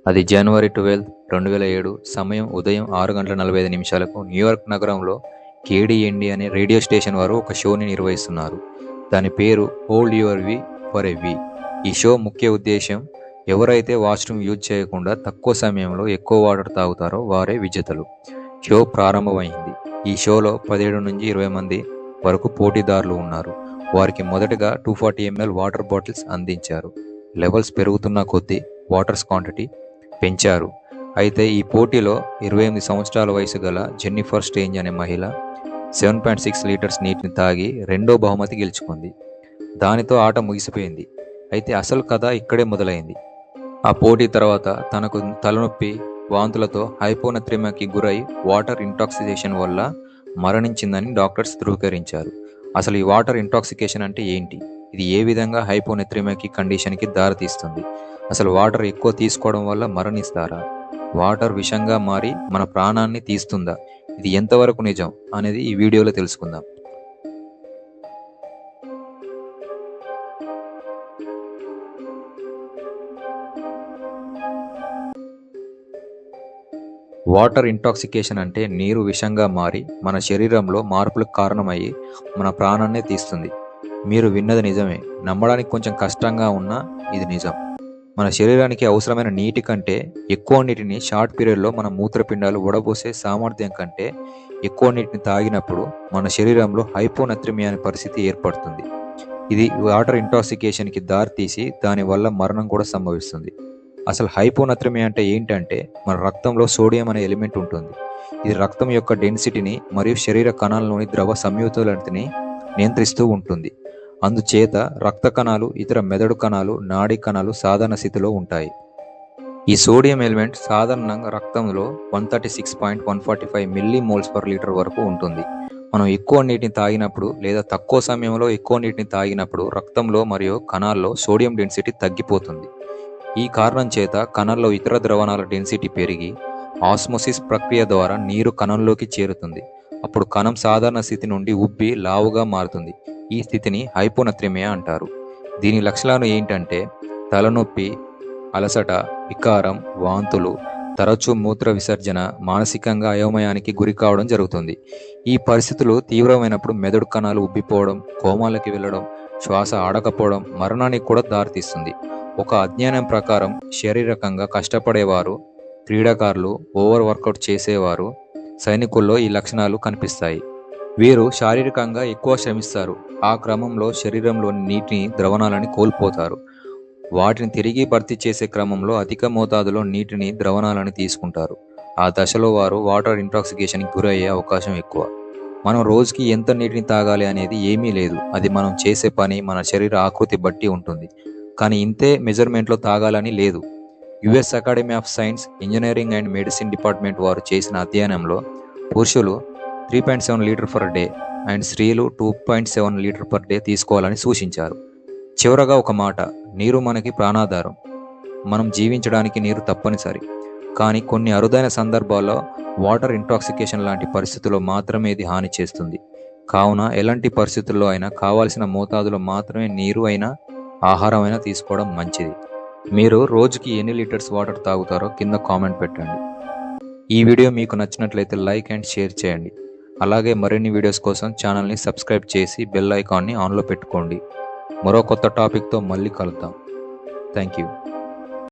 అది జనవరి 12, 2007 సమయం ఉదయం 6:45 న్యూయార్క్ నగరంలో కేడీఎన్డి అనే రేడియో స్టేషన్ వారు ఒక షోని నిర్వహిస్తున్నారు. దాని పేరు hold your V for a V. ఈ షో ముఖ్య ఉద్దేశం ఎవరైతే వాష్రూమ్ యూజ్ చేయకుండా తక్కువ సమయంలో ఎక్కువ వాటర్ తాగుతారో వారే విజేతలు. షో ప్రారంభమైంది. ఈ షోలో 17 నుంచి 20 మంది వరకు పోటీదారులు ఉన్నారు. వారికి మొదటగా 240 ml వాటర్ బాటిల్స్ అందించారు. లెవెల్స్ పెరుగుతున్న కొద్దీ వాటర్స్ క్వాంటిటీ పెంచారు. అయితే ఈ పోటీలో 28 సంవత్సరాల వయసు గల జెన్నిఫర్ స్టేంజ్ అనే మహిళ 7.6 లీటర్స్ నీటిని తాగి రెండో బహుమతి గెలుచుకుంది. దానితో ఆట ముగిసిపోయింది. అయితే అసలు కథ ఇక్కడే మొదలైంది. ఆ పోటీ తర్వాత తనకు తలనొప్పి, వాంతులతో హైపోనత్రిమియాకి గురై వాటర్ ఇంటాక్సికేషన్ వల్ల మరణించిందని డాక్టర్స్ ధృవీకరించారు. అసలు ఈ వాటర్ ఇంటాక్సికేషన్ అంటే ఏంటి? ఇది ఏ విధంగా హైపోనెత్రిమియాకి కండిషన్కి దారితీస్తుంది? అసలు వాటర్ ఎక్కువ తీసుకోవడం వల్ల మరణిస్తారా? వాటర్ విషంగా మారి మన ప్రాణాన్ని తీస్తుందా? ఇది ఎంతవరకు నిజం అనేది ఈ వీడియోలో తెలుసుకుందాం. వాటర్ ఇంటాక్సికేషన్ అంటే నీరు విషంగా మారి మన శరీరంలో మార్పులకు కారణమయ్యి మన ప్రాణాన్నే తీస్తుంది. మీరు విన్నది నిజమే. నమ్మడానికి కొంచెం కష్టంగా ఉన్నా ఇది నిజం. మన శరీరానికి అవసరమైన నీటి కంటే ఎక్కువ నీటిని షార్ట్ పీరియడ్లో మన మూత్రపిండాలు వడబోసే సామర్థ్యం కంటే ఎక్కువ నీటిని తాగినప్పుడు మన శరీరంలో హైపోనత్రిమియా అనే పరిస్థితి ఏర్పడుతుంది. ఇది వాటర్ ఇంటాక్సికేషన్కి దారితీసి దానివల్ల మరణం కూడా సంభవిస్తుంది. అసలు హైపోనత్రిమియా అంటే ఏంటంటే మన రక్తంలో సోడియం అనే ఎలిమెంట్ ఉంటుంది. ఇది రక్తం యొక్క డెన్సిటీని మరియు శరీర కణాలలోని ద్రవ సంయుక్తలని నియంత్రిస్తూ ఉంటుంది. అందుచేత రక్త కణాలు, ఇతర మెదడు కణాలు, నాడీ కణాలు సాధారణ స్థితిలో ఉంటాయి. ఈ సోడియం ఎలిమెంట్ సాధారణంగా రక్తంలో 136.145 మిల్లీమోల్స్/లీటర్ వరకు ఉంటుంది. మనం ఎక్కువ నీటిని తాగినప్పుడు లేదా తక్కువ సమయంలో ఎక్కువ నీటిని తాగినప్పుడు రక్తంలో మరియు కణాల్లో సోడియం డెన్సిటీ తగ్గిపోతుంది. ఈ కారణం చేత కణాల్లో ఇతర ద్రవణాల డెన్సిటీ పెరిగి ఆస్మోసిస్ ప్రక్రియ ద్వారా నీరు కణంలోకి చేరుతుంది. అప్పుడు కణం సాధారణ స్థితి నుండి ఉబ్బి లావుగా మారుతుంది. ఈ స్థితిని హైపోనత్రిమియా అంటారు. దీని లక్షణాలు ఏంటంటే తలనొప్పి, అలసట, వికారం, వాంతులు, తరచూ మూత్ర విసర్జన, మానసికంగా అయోమయానికి గురి కావడం జరుగుతుంది. ఈ పరిస్థితులు తీవ్రమైనప్పుడు మెదడు కణాలు ఉబ్బిపోవడం, కోమాలకి వెళ్ళడం, శ్వాస ఆడకపోవడం, మరణానికి కూడా దారితీస్తుంది. ఒక అధ్యయనం ప్రకారం శారీరకంగా కష్టపడేవారు, క్రీడాకారులు, ఓవర్ వర్కౌట్ చేసేవారు, సైనికుల్లో ఈ లక్షణాలు కనిపిస్తాయి. వీరు శారీరకంగా ఎక్కువ శ్రమిస్తారు. ఆ క్రమంలో శరీరంలోని నీటిని ద్రవణాలని కోల్పోతారు. వాటిని తిరిగి భర్తీ చేసే క్రమంలో అధిక మోతాదులో నీటిని ద్రవణాలని తీసుకుంటారు. ఆ దశలో వారు వాటర్ ఇంటాక్సికేషన్కి గురయ్యే అవకాశం ఎక్కువ. మనం రోజుకి ఎంత నీటిని తాగాలి అనేది ఏమీ లేదు. అది మనం చేసే పని, మన శరీర ఆకృతి బట్టి ఉంటుంది. కానీ ఇంతే మెజర్మెంట్లో తాగాలని లేదు. US academy of science, engineering and medicine department వారు చేసిన అధ్యయనంలో పురుషులు 3.7 లీటర్ పర్ డే అండ్ స్త్రీలు 2.7 లీటర్ పర్ డే తీసుకోవాలని సూచించారు. చివరగా ఒక మాట, నీరు మనకి ప్రాణాధారం. మనం జీవించడానికి నీరు తప్పనిసరి. కానీ కొన్ని అరుదైన సందర్భాల్లో వాటర్ ఇంటాక్సికేషన్ లాంటి పరిస్థితుల్లో మాత్రమే ఇది హాని చేస్తుంది. కావున ఎలాంటి పరిస్థితుల్లో అయినా కావాల్సిన మోతాదులో మాత్రమే నీరు అయినా ఆహారం అయినా తీసుకోవడం మంచిది. మీరు రోజుకి ఎన్ని లీటర్స్ వాటర్ తాగుతారో కింద కామెంట్ పెట్టండి. ఈ వీడియో మీకు నచ్చినట్లయితే లైక్ అండ్ షేర్ చేయండి. అలాగే మరిన్ని వీడియోస్ కోసం ఛానల్ని సబ్స్క్రైబ్ చేసి బెల్ ఐకాన్ని ఆన్లో పెట్టుకోండి. మరో కొత్త టాపిక్తో మళ్ళీ కలుద్దాం. Thank you.